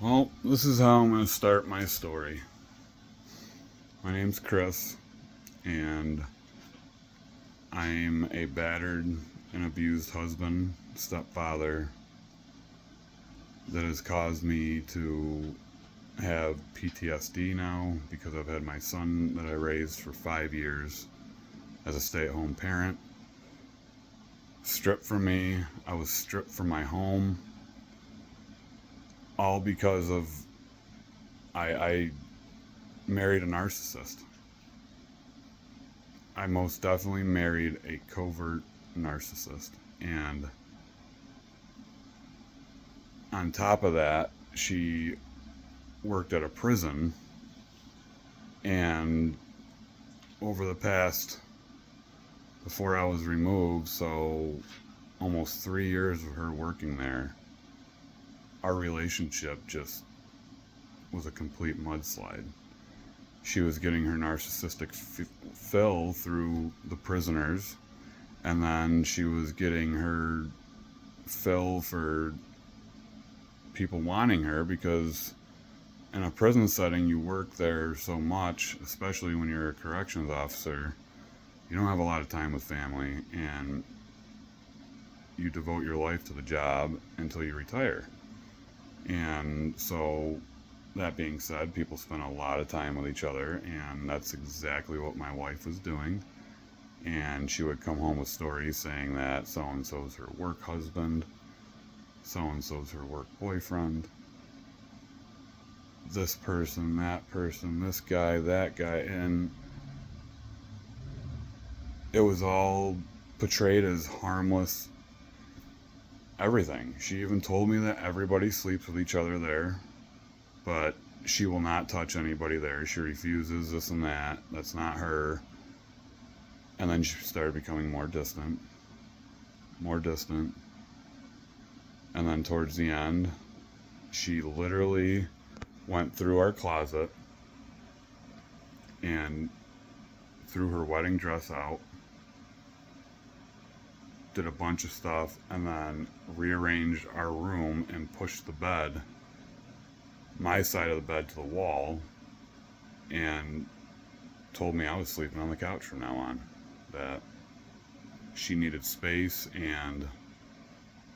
Well, this is how I'm going to start my story. My name's Chris, and I'm a battered and abused husband, stepfather, that has caused me to have PTSD now because I've had my son that I raised for 5 years as a stay at home parent stripped from me. I was stripped from my home, all because of I married a narcissist. I most definitely married a covert narcissist. And on top of that, she worked at a prison. And over the past, before I was removed, so almost 3 years of her working there, our relationship just was a complete mudslide. She was getting her narcissistic fill through the prisoners, and then she was getting her fill for people wanting her because in a prison setting you work there so much, especially when you're a corrections officer, you don't have a lot of time with family, and you devote your life to the job until you retire. And so, that being said, people spend a lot of time with each other, and that's exactly what my wife was doing. And she would come home with stories saying that so and so's her work husband, so and so's her work boyfriend, this person, that person, this guy, that guy, and it was all portrayed as harmless everything. She even told me that everybody sleeps with each other there, but she will not touch anybody there. She refuses this and that. That's not her. And then she started becoming more distant, more distant. And then towards the end, she literally went through our closet and threw her wedding dress out, did a bunch of stuff, and then rearranged our room and pushed the bed, my side of the bed, to the wall, and told me I was sleeping on the couch from now on. That she needed space, and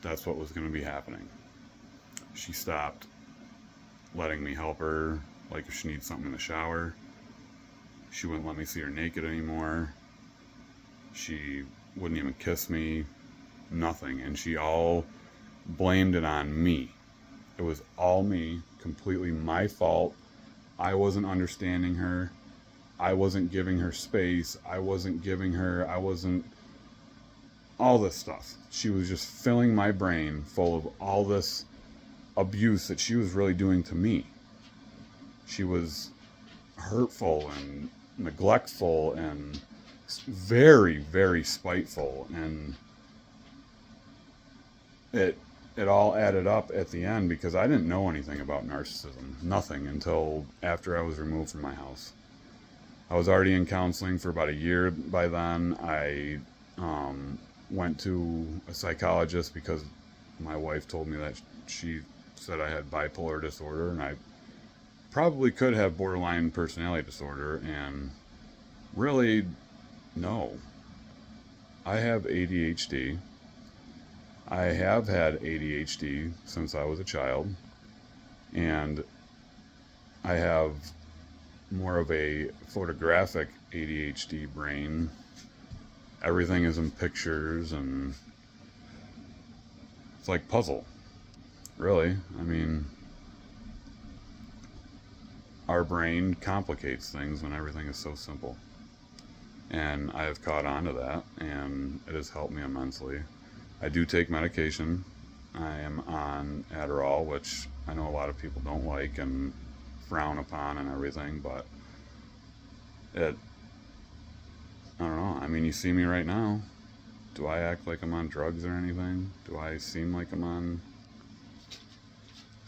that's what was going to be happening. She stopped letting me help her, like if she needs something in the shower. She wouldn't let me see her naked anymore. She wouldn't even kiss me, nothing. And she all blamed it on me. It was all me, completely my fault. I wasn't understanding her. I wasn't giving her space. I wasn't all this stuff. She was just filling my brain full of all this abuse that she was really doing to me. She was hurtful and neglectful and very, very spiteful, and it it all added up at the end because I didn't know anything about narcissism, nothing, until after I was removed from my house. I was already in counseling for about a year by then. I went to a psychologist because my wife told me that she said I had bipolar disorder, and I probably could have borderline personality disorder, and really, no. I have ADHD. I have had ADHD since I was a child, and I have more of a photographic ADHD brain. Everything is in pictures, and it's like puzzle, really. I mean, our brain complicates things when everything is so simple. And I have caught on to that, and it has helped me immensely. I do take medication. I am on Adderall, which I know a lot of people don't like and frown upon and everything, but it, I don't know. I mean, you see me right now. Do I act like I'm on drugs or anything? Do I seem like I'm on?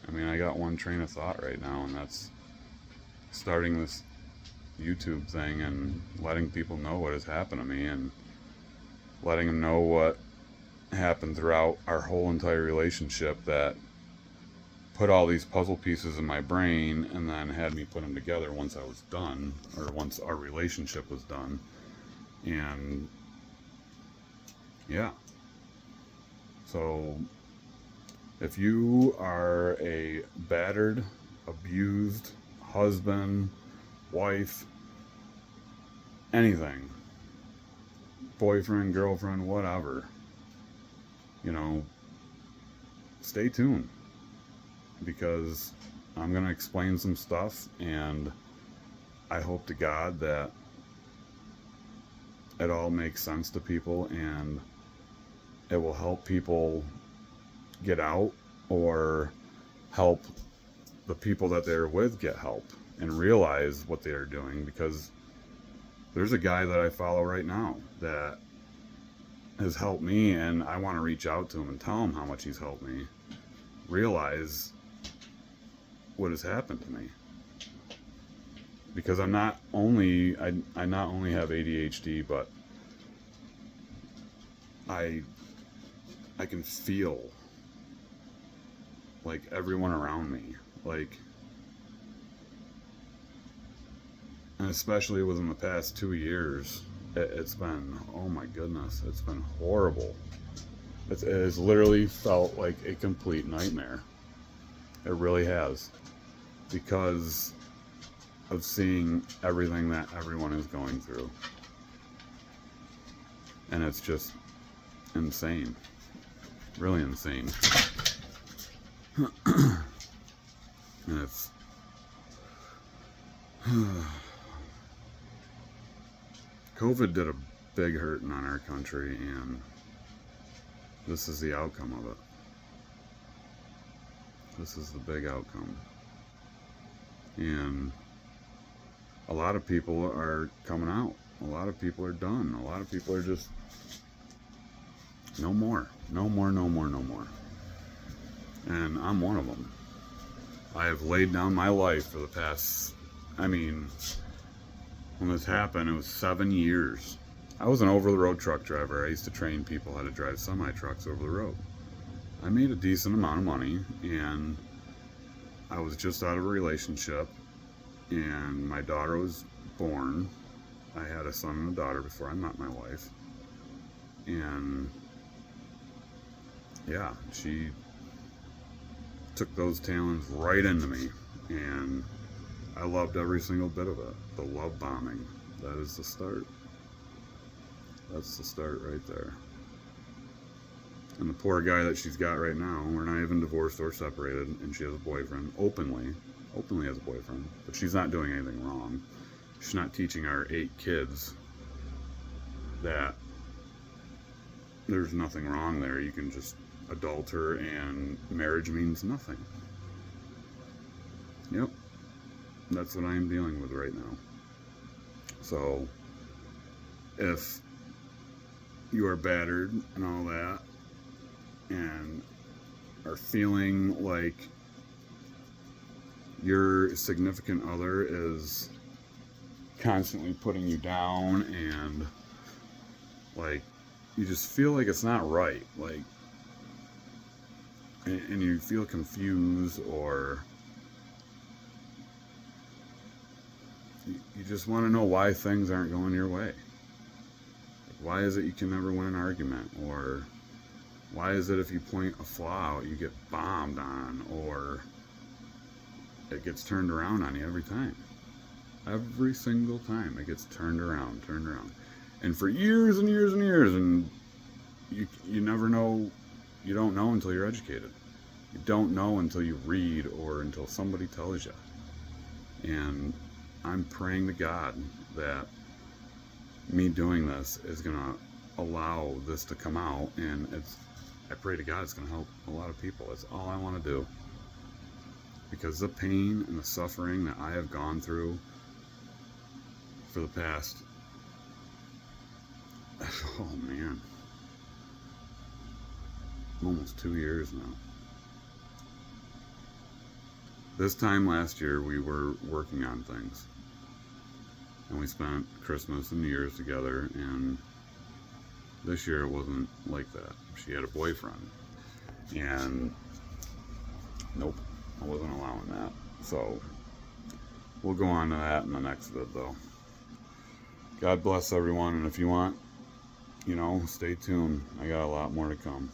I mean, I got one train of thought right now, and that's starting this YouTube thing and letting people know what has happened to me, and letting them know what happened throughout our whole entire relationship, that put all these puzzle pieces in my brain and then had me put them together once I was done, or once our relationship was done. And yeah. So if you are a battered, abused husband, wife, anything, boyfriend, girlfriend, whatever, stay tuned, because I'm going to explain some stuff, and I hope to God that it all makes sense to people and it will help people get out, or help the people that they're with get help and realize what they are doing. Because there's a guy that I follow right now that has helped me, and I want to reach out to him and tell him how much he's helped me realize what has happened to me. Because I not only have ADHD, but I can feel like everyone around me, and especially within the past 2 years, it's been, oh my goodness, it's been horrible. It has literally felt like a complete nightmare. It really has, because of seeing everything that everyone is going through. And it's just insane. Really insane. And it's COVID did a big hurting on our country, and this is the outcome of it. This is the big outcome. And a lot of people are coming out. A lot of people are done. A lot of people are just, no more. No more, no more, no more. And I'm one of them. I have laid down my life for the past, when this happened, it was 7 years. I was an over-the-road truck driver. I used to train people how to drive semi-trucks over the road. I made a decent amount of money, and I was just out of a relationship, and my daughter was born. I had a son and a daughter before I met my wife. And yeah, she took those talents right into me, and I loved every single bit of it. The love bombing, that is the start. That's the start right there. And the poor guy that she's got right now, we're not even divorced or separated, and she has a boyfriend, openly has a boyfriend, but she's not doing anything wrong. She's not teaching our 8 kids that there's nothing wrong there. You can just adulter, and marriage means nothing. Yep. That's what I am dealing with right now. So, if you are battered and all that, and are feeling like your significant other is constantly putting you down, and you just feel like it's not right, and you feel confused, or you just want to know why things aren't going your way. Why is it you can never win an argument? Or why is it if you point a flaw out, you get bombed on, or it gets turned around on you every time? Every single time it gets turned around. And for years and years and years, and you never know. You don't know until you're educated. You don't know until you read, or until somebody tells you. And I'm praying to God that me doing this is going to allow this to come out, and I pray to God it's going to help a lot of people. That's all I want to do. Because the pain and the suffering that I have gone through for the past, oh man, almost 2 years now. This time last year, we were working on things, and we spent Christmas and New Year's together, and this year it wasn't like that. She had a boyfriend, and nope, I wasn't allowing that. So we'll go on to that in the next vid, though. God bless everyone, and if you want, stay tuned. I got a lot more to come.